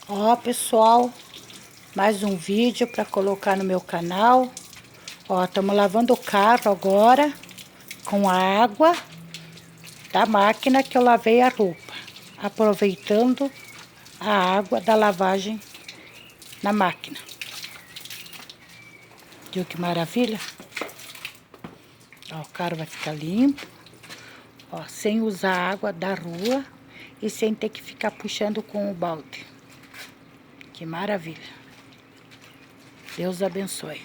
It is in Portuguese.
Ó, pessoal, mais um vídeo para colocar no meu canal. Ó, estamos lavando o carro agora com a água da máquina que eu lavei a roupa, aproveitando a água da lavagem na máquina. Viu que maravilha? Ó, o carro vai ficar limpo, ó, sem usar a água da rua e sem ter que ficar puxando com o balde. Que maravilha. Deus abençoe.